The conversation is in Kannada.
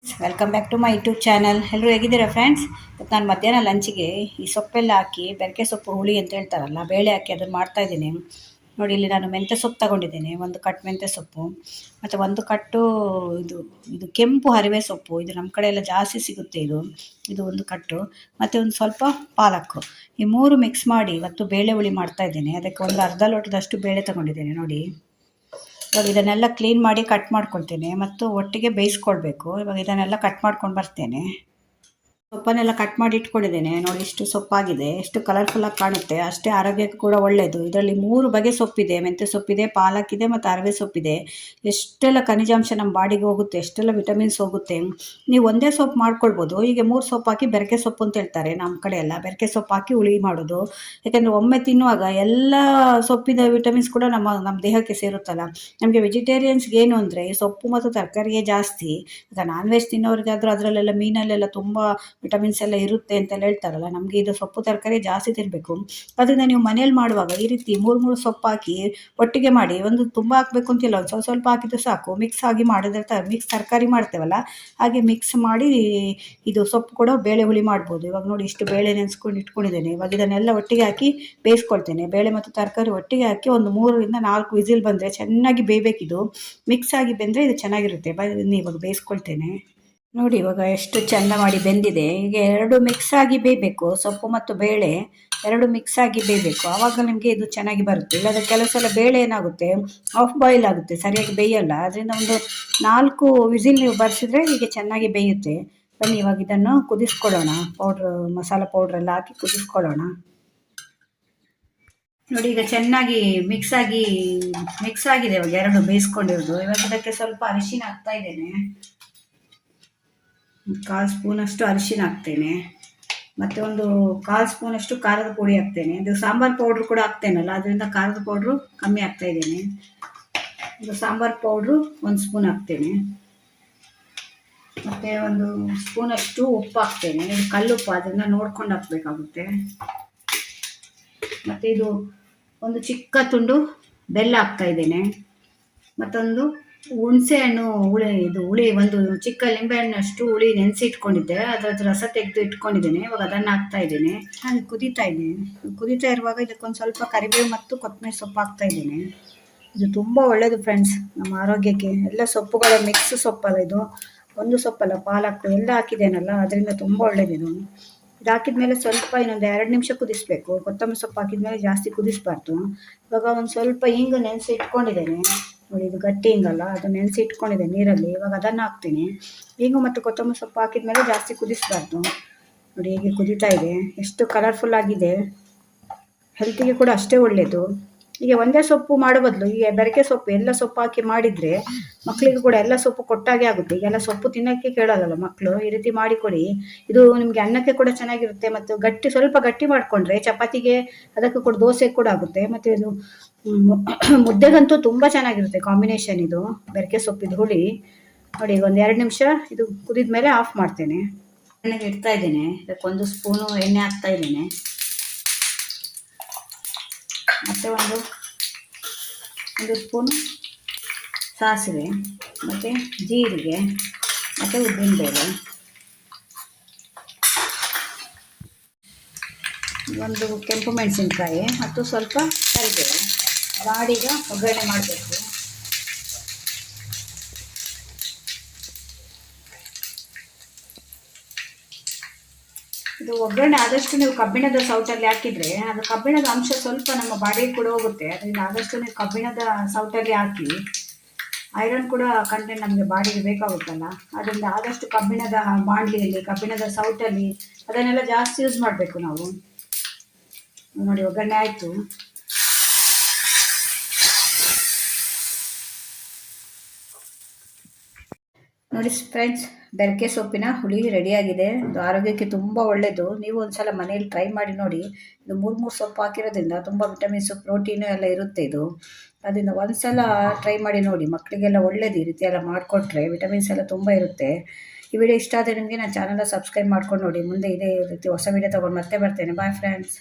Welcome back to my YouTube channel. ಎಲ್ಲರೂ ಹೇಗಿದ್ದೀರಾ ಫ್ರೆಂಡ್ಸ್? ಇವತ್ತು ನಾನು ಮಧ್ಯಾಹ್ನ ಲಂಚಿಗೆ ಈ ಸೊಪ್ಪೆಲ್ಲ ಹಾಕಿ ಬೆರಕೆ ಸೊಪ್ಪು ಹುಳಿ ಅಂತ ಹೇಳ್ತಾರಲ್ಲ, ಬೇಳೆ ಹಾಕಿ ಅದನ್ನು ಮಾಡ್ತಾಯಿದ್ದೀನಿ. ನೋಡಿ, ಇಲ್ಲಿ ನಾನು ಮೆಂತ್ಯ ಸೊಪ್ಪು ತಗೊಂಡಿದ್ದೇನೆ, ಒಂದು ಕಟ್ ಮೆಂತ್ಯ ಸೊಪ್ಪು, ಮತ್ತು ಒಂದು ಕಟ್ಟು ಇದು ಇದು ಕೆಂಪು ಹರಿವೆ ಸೊಪ್ಪು. ಇದು ನಮ್ಮ ಕಡೆ ಎಲ್ಲ ಜಾಸ್ತಿ ಸಿಗುತ್ತೆ. ಇದು ಒಂದು ಕಟ್ಟು, ಮತ್ತು ಒಂದು ಸ್ವಲ್ಪ ಪಾಲಕ್ಕು. ಈ ಮೂರು ಮಿಕ್ಸ್ ಮಾಡಿ ಇವತ್ತು ಬೇಳೆ ಹುಳಿ ಮಾಡ್ತಾಯಿದ್ದೇನೆ. ಅದಕ್ಕೆ ಒಂದು ಅರ್ಧ ಲೋಟದಷ್ಟು ಬೇಳೆ ತಗೊಂಡಿದ್ದೇನೆ. ನೋಡಿ, ಇವಾಗ ಇದನ್ನೆಲ್ಲ ಕ್ಲೀನ್ ಮಾಡಿ ಕಟ್ ಮಾಡ್ಕೊಳ್ತೇನೆ ಮತ್ತು ಒಟ್ಟಿಗೆ ಬೇಯಿಸ್ಕೊಳ್ಬೇಕು. ಇವಾಗ ಇದನ್ನೆಲ್ಲ ಕಟ್ ಮಾಡ್ಕೊಂಡು ಬರ್ತೇನೆ. ಸೊಪ್ಪನ್ನೆಲ್ಲ ಕಟ್ ಮಾಡಿ ಇಟ್ಕೊಂಡಿದ್ದೇನೆ. ನೋಡಿ, ಇಷ್ಟು ಸೊಪ್ಪಾಗಿದೆ, ಎಷ್ಟು ಕಲರ್ಫುಲ್ಲಾಗಿ ಕಾಣುತ್ತೆ, ಅಷ್ಟೇ ಆರೋಗ್ಯಕ್ಕೆ ಕೂಡ ಒಳ್ಳೆಯದು. ಇದರಲ್ಲಿ 3 ಬಗೆ ಸೊಪ್ಪಿದೆ. ಮೆಂತ್ಯ ಸೊಪ್ಪಿದೆ, ಪಾಲಕ್ಕಿದೆ ಮತ್ತು ಅರವೆ ಸೊಪ್ಪಿದೆ. ಎಷ್ಟೆಲ್ಲ ಖನಿಜಾಂಶ ನಮ್ಮ ಬಾಡಿಗೆ ಹೋಗುತ್ತೆ, ಎಷ್ಟೆಲ್ಲ ವಿಟಮಿನ್ಸ್ ಹೋಗುತ್ತೆ. ನೀವು ಒಂದೇ ಸೊಪ್ಪು ಮಾಡ್ಕೊಳ್ಬೋದು. ಹೀಗೆ 3 ಸೊಪ್ಪು ಹಾಕಿ ಬೆರಕೆ ಸೊಪ್ಪು ಅಂತ ಹೇಳ್ತಾರೆ ನಮ್ಮ ಕಡೆ ಎಲ್ಲ. ಬೆರಕೆ ಸೊಪ್ಪು ಹಾಕಿ ಹುಳಿ ಮಾಡೋದು. ಯಾಕೆಂದರೆ ಒಮ್ಮೆ ತಿನ್ನುವಾಗ ಎಲ್ಲ ಸೊಪ್ಪಿನ ವಿಟಮಿನ್ಸ್ ಕೂಡ ನಮ್ಮ ದೇಹಕ್ಕೆ ಸೇರುತ್ತಲ್ಲ. ನಮಗೆ ವೆಜಿಟೇರಿಯನ್ಸ್ಗೆ ಏನು ಅಂದರೆ ಈ ಸೊಪ್ಪು ಮತ್ತು ತರಕಾರಿಯೇ ಜಾಸ್ತಿ. ಈಗ ನಾನ್ ವೆಜ್ ತಿನ್ನೋರಿಗಾದರೂ ಅದರಲ್ಲೆಲ್ಲ ಮೀನಲ್ಲೆಲ್ಲ ತುಂಬ ವಿಟಮಿನ್ಸ್ ಎಲ್ಲ ಇರುತ್ತೆ ಅಂತೆಲ್ಲ ಹೇಳ್ತಾರಲ್ಲ. ನಮಗೆ ಇದು ಸೊಪ್ಪು ತರಕಾರಿ ಜಾಸ್ತಿ ತಿನ್ನಬೇಕು. ಅದರಿಂದ ನೀವು ಮನೇಲಿ ಮಾಡುವಾಗ ಈ ರೀತಿ 3 ಸೊಪ್ಪು ಹಾಕಿ ಒಟ್ಟಿಗೆ ಮಾಡಿ. ಒಂದು ತುಂಬ ಹಾಕಬೇಕು ಅಂತಿಲ್ಲ, ಒಂದು ಸ್ವಲ್ಪ ಹಾಕಿದ್ದು ಸಾಕು. ಮಿಕ್ಸ್ ಆಗಿ ಮಾಡಿದ್ರೆ ಮಿಕ್ಸ್ ತರಕಾರಿ ಮಾಡ್ತೇವಲ್ಲ, ಹಾಗೆ ಮಿಕ್ಸ್ ಮಾಡಿ ಇದು ಸೊಪ್ಪು ಕೂಡ ಬೇಳೆ ಹುಳಿ ಮಾಡ್ಬೋದು. ಇವಾಗ ನೋಡಿ, ಇಷ್ಟು ಬೇಳೆ ನೆನೆಸ್ಕೊಂಡು ಇಟ್ಕೊಂಡಿದ್ದೇನೆ. ಇವಾಗ ಇದನ್ನೆಲ್ಲ ಒಟ್ಟಿಗೆ ಹಾಕಿ ಬೇಯಿಸ್ಕೊಳ್ತೇನೆ. ಬೇಳೆ ಮತ್ತು ತರಕಾರಿ ಒಟ್ಟಿಗೆ ಹಾಕಿ ಒಂದು 3 ರಿಂದ 4 ವಿಸಿಲ್ ಬಂದರೆ ಚೆನ್ನಾಗಿ ಬೇಯಬೇಕಿದು. ಮಿಕ್ಸ್ ಆಗಿ ಬೆಂದರೆ ಇದು ಚೆನ್ನಾಗಿರುತ್ತೆ. ಇವಾಗ ಬೇಯಿಸ್ಕೊಳ್ತೇನೆ. ನೋಡಿ, ಇವಾಗ ಎಷ್ಟು ಚೆಂದ ಮಾಡಿ ಬೆಂದಿದೆ. ಈಗ 2 ಮಿಕ್ಸ್ ಆಗಿ ಬೇಯಬೇಕು. ಸೊಪ್ಪು ಮತ್ತು ಬೇಳೆ 2 ಮಿಕ್ಸ್ ಆಗಿ ಬೇಯಬೇಕು. ಆವಾಗ ನಿಮಗೆ ಇದು ಚೆನ್ನಾಗಿ ಬರುತ್ತೆ. ಇಲ್ಲದ ಕೆಲವು ಸಲ ಬೇಳೆ ಏನಾಗುತ್ತೆ, ಆಫ್ ಬಾಯ್ಲ್ ಆಗುತ್ತೆ, ಸರಿಯಾಗಿ ಬೇಯಲ್ಲ. ಅದರಿಂದ ಒಂದು 4 ವಿಸಿಲ್ ನೀವು ಬರ್ಸಿದ್ರೆ ಹೀಗೆ ಚೆನ್ನಾಗಿ ಬೇಯುತ್ತೆ. ಬನ್ನಿ, ಇವಾಗ ಇದನ್ನು ಕುದಿಸ್ಕೊಳ್ಳೋಣ. ಮಸಾಲ ಪೌಡ್ರೆಲ್ಲ ಹಾಕಿ ಕುದಿಸ್ಕೊಳ್ಳೋಣ. ನೋಡಿ, ಈಗ ಚೆನ್ನಾಗಿ ಮಿಕ್ಸ್ ಆಗಿದೆ. ಇವಾಗ 2 ಬೇಯಿಸ್ಕೊಂಡಿರೋದು. ಇವಾಗ ಇದಕ್ಕೆ ಸ್ವಲ್ಪ ಅರಿಶಿನ ಹಾಕ್ತಾ ಇದ್ದೇನೆ. 1/4 ಸ್ಪೂನಷ್ಟು ಅರಿಶಿನ ಹಾಕ್ತೇನೆ. ಮತ್ತು ಒಂದು 1/4 ಸ್ಪೂನಷ್ಟು ಖಾರದ ಪುಡಿ ಹಾಕ್ತೇನೆ. ಇದು ಸಾಂಬಾರು ಪೌಡ್ರು ಕೂಡ ಹಾಕ್ತೇನಲ್ಲ, ಅದರಿಂದ ಖಾರದ ಪೌಡ್ರು ಕಮ್ಮಿ ಹಾಕ್ತಾ ಇದ್ದೇನೆ. ಇದು ಸಾಂಬಾರು ಪೌಡ್ರು 1 ಸ್ಪೂನ್ ಹಾಕ್ತೇನೆ. ಮತ್ತು ಒಂದು ಸ್ಪೂನಷ್ಟು ಉಪ್ಪು ಹಾಕ್ತೇನೆ. ಇದು ಕಲ್ಲುಪ್ಪು, ಅದನ್ನು ನೋಡ್ಕೊಂಡು ಹಾಕಬೇಕಾಗುತ್ತೆ. ಮತ್ತು ಇದು ಒಂದು ಚಿಕ್ಕ ತುಂಡು ಬೆಲ್ಲ ಹಾಕ್ತಾ ಇದ್ದೇನೆ. ಮತ್ತೊಂದು ಹುಣಸೆ ಹಣ್ಣು ಹುಳಿ ಒಂದು ಚಿಕ್ಕ ಲಿಂಬೆಹಣ್ಣಷ್ಟು ಹುಳಿ ನೆನೆಸಿ ಇಟ್ಕೊಂಡಿದ್ದೆ, ಅದರದ್ದು ರಸ ತೆಗೆದು ಇಟ್ಕೊಂಡಿದ್ದೇನೆ. ಇವಾಗ ಅದನ್ನು ಹಾಕ್ತಾ ಇದ್ದೇನೆ. ನಾನು ಕುದೀತಾ ಇರುವಾಗ ಇದಕ್ಕೊಂದು ಸ್ವಲ್ಪ ಕರಿಬೇವು ಮತ್ತು ಕೊತ್ತಂಬರಿ ಸೊಪ್ಪು ಹಾಕ್ತಾ ಇದ್ದೇನೆ. ಇದು ತುಂಬ ಒಳ್ಳೆಯದು ಫ್ರೆಂಡ್ಸ್, ನಮ್ಮ ಆರೋಗ್ಯಕ್ಕೆ. ಎಲ್ಲ ಸೊಪ್ಪುಗಳ ಮಿಕ್ಸ್ ಸೊಪ್ಪಲ್ಲ ಇದು, ಒಂದು ಸೊಪ್ಪಲ್ಲ, ಪಾಲಕ್ಕು ಎಲ್ಲ ಹಾಕಿದ್ದೇನಲ್ಲ, ಅದರಿಂದ ತುಂಬ ಒಳ್ಳೆಯದಿದು. ಇದು ಹಾಕಿದ್ಮೇಲೆ ಸ್ವಲ್ಪ ಇನ್ನೊಂದು 2 ನಿಮಿಷ ಕುದಿಸ್ಬೇಕು. ಕೊತ್ತಂಬರಿ ಸೊಪ್ಪು ಹಾಕಿದ್ಮೇಲೆ ಜಾಸ್ತಿ ಕುದಿಸ್ಬಾರ್ದು. ಇವಾಗ ಒಂದು ಸ್ವಲ್ಪ ಹಿಂಗು ನೆನೆಸಿ ಇಟ್ಕೊಂಡಿದ್ದೇನೆ. ನೋಡಿ, ಇದು ಗಟ್ಟಿ ಹಿಂಗಲ್ಲ, ಅದು ನೆನೆಸಿ ಇಟ್ಕೊಂಡಿದೆ ನೀರಲ್ಲಿ. ಇವಾಗ ಅದನ್ನು ಹಾಕ್ತೀನಿ. ಹಿಂಗು ಮತ್ತು ಕೊತ್ತಂಬರಿ ಸೊಪ್ಪು ಹಾಕಿದ್ಮೇಲೆ ಜಾಸ್ತಿ ಕುದಿಸ್ಬಾರ್ದು. ನೋಡಿ, ಹೀಗೆ ಕುದೀತಾ ಇದೆ, ಎಷ್ಟು ಕಲರ್ಫುಲ್ ಆಗಿದೆ. ಹೆಲ್ತಿಗೆ ಕೂಡ ಅಷ್ಟೇ ಒಳ್ಳೆಯದು. ಈಗ ಒಂದೇ ಸೊಪ್ಪು ಮಾಡೋ ಬದಲು ಈಗ ಬೆರಕೆ ಸೊಪ್ಪು ಎಲ್ಲ ಸೊಪ್ಪು ಹಾಕಿ ಮಾಡಿದರೆ ಮಕ್ಕಳಿಗೂ ಕೂಡ ಎಲ್ಲ ಸೊಪ್ಪು ಕೊಟ್ಟಾಗೆ ಆಗುತ್ತೆ. ಈಗೆಲ್ಲ ಸೊಪ್ಪು ತಿನ್ನೋಕ್ಕೆ ಕೇಳೋಲ್ಲ ಮಕ್ಕಳು. ಈ ರೀತಿ ಮಾಡಿಕೊಡಿ. ಇದು ನಿಮಗೆ ಅನ್ನಕ್ಕೆ ಕೂಡ ಚೆನ್ನಾಗಿರುತ್ತೆ. ಮತ್ತು ಸ್ವಲ್ಪ ಗಟ್ಟಿ ಮಾಡಿಕೊಂಡ್ರೆ ಚಪಾತಿಗೆ, ಅದಕ್ಕೂ ಕೂಡ ದೋಸೆ ಕೂಡ ಆಗುತ್ತೆ. ಮತ್ತು ಇದು ಮುದ್ದೆಗಂತೂ ತುಂಬ ಚೆನ್ನಾಗಿರುತ್ತೆ ಕಾಂಬಿನೇಷನ್ ಇದು ಬೆರಕೆ ಸೊಪ್ಪಿದು ಹುಳಿ. ನೋಡಿ, ಒಂದು 2 ನಿಮಿಷ ಇದು ಕುದಿದ ಮೇಲೆ ಆಫ್ ಮಾಡ್ತೇನೆ. ಎಣ್ಣೆಗೆ ಇಡ್ತಾ ಇದ್ದೇನೆ. ಇದಕ್ಕೆ 1 ಸ್ಪೂನು ಎಣ್ಣೆ ಹಾಕ್ತಾ ಇದ್ದೇನೆ. ಮತ್ತು ಒಂದು ಸ್ಪೂನು ಸಾಸಿವೆ, ಮತ್ತು ಜೀರಿಗೆ, ಮತ್ತು ಉದ್ದಿನಬೇಳೆ, ಒಂದು ಕೆಂಪು ಮೆಣಸಿನ್ಕಾಯಿ ಮತ್ತು ಸ್ವಲ್ಪ ಕರಿಬೇವು. ಗಾಡಿಗೆ ಒಗ್ಗರಣೆ ಮಾಡಬೇಕು. ಇದು ಒಗ್ಗರಣೆ ಆದಷ್ಟು ನೀವು ಕಬ್ಬಿಣದ ಸೌಟಲ್ಲಿ ಹಾಕಿದರೆ ಅದು ಕಬ್ಬಿಣದ ಅಂಶ ಸ್ವಲ್ಪ ನಮ್ಮ ಬಾಡಿಗೆ ಕೂಡ ಹೋಗುತ್ತೆ. ಅದರಿಂದ ಆದಷ್ಟು ನೀವು ಕಬ್ಬಿಣದ ಸೌಟಲ್ಲಿ ಹಾಕಿ. ಐರನ್ ಕೂಡ ಕಂಟೆಂಟ್ ನಮಗೆ ಬಾಡಿಗೆ ಬೇಕಾಗುತ್ತಲ್ಲ, ಅದರಿಂದ ಆದಷ್ಟು ಕಬ್ಬಿಣದ ಬಾಣಲಿಯಲ್ಲಿ, ಕಬ್ಬಿಣದ ಸೌಟಲ್ಲಿ ಅದನ್ನೆಲ್ಲ ಜಾಸ್ತಿ ಯೂಸ್ ಮಾಡಬೇಕು ನಾವು. ನೋಡಿ, ಒಗ್ಗರಣೆ ಆಯಿತು. ನೋಡಿ ಫ್ರೆಂಡ್ಸ್, ಬೆರಕೆ ಸೊಪ್ಪಿನ ಹುಳಿ ರೆಡಿಯಾಗಿದೆ. ಇದು ಆರೋಗ್ಯಕ್ಕೆ ತುಂಬ ಒಳ್ಳೆಯದು. ನೀವು ಒಂದು ಸಲ ಮನೇಲಿ ಟ್ರೈ ಮಾಡಿ ನೋಡಿ. ಇದು 3 ಸೊಪ್ಪು ಹಾಕಿರೋದ್ರಿಂದ ತುಂಬ ವಿಟಮಿನ್ಸು, ಪ್ರೋಟೀನು ಎಲ್ಲ ಇರುತ್ತೆ ಇದು. ಅದರಿಂದ ಒಂದು ಸಲ ಟ್ರೈ ಮಾಡಿ ನೋಡಿ. ಮಕ್ಕಳಿಗೆಲ್ಲ ಒಳ್ಳೆಯದು ಈ ರೀತಿ ಎಲ್ಲ ಮಾಡಿಕೊಟ್ರೆ. ವಿಟಮಿನ್ಸ್ ಎಲ್ಲ ತುಂಬ ಇರುತ್ತೆ. ಈ ವಿಡಿಯೋ ಇಷ್ಟ ಆದರೆ ನಿಮಗೆ ನನ್ನ ಚಾನಲ್ನ ಸಬ್ಸ್ಕ್ರೈಬ್ ಮಾಡ್ಕೊಂಡು ನೋಡಿ. ಮುಂದೆ ಇದೇ ರೀತಿ ಹೊಸ ವಿಡಿಯೋ ತೊಗೊಂಡು ಮತ್ತೆ ಬರ್ತೇನೆ. Bye friends.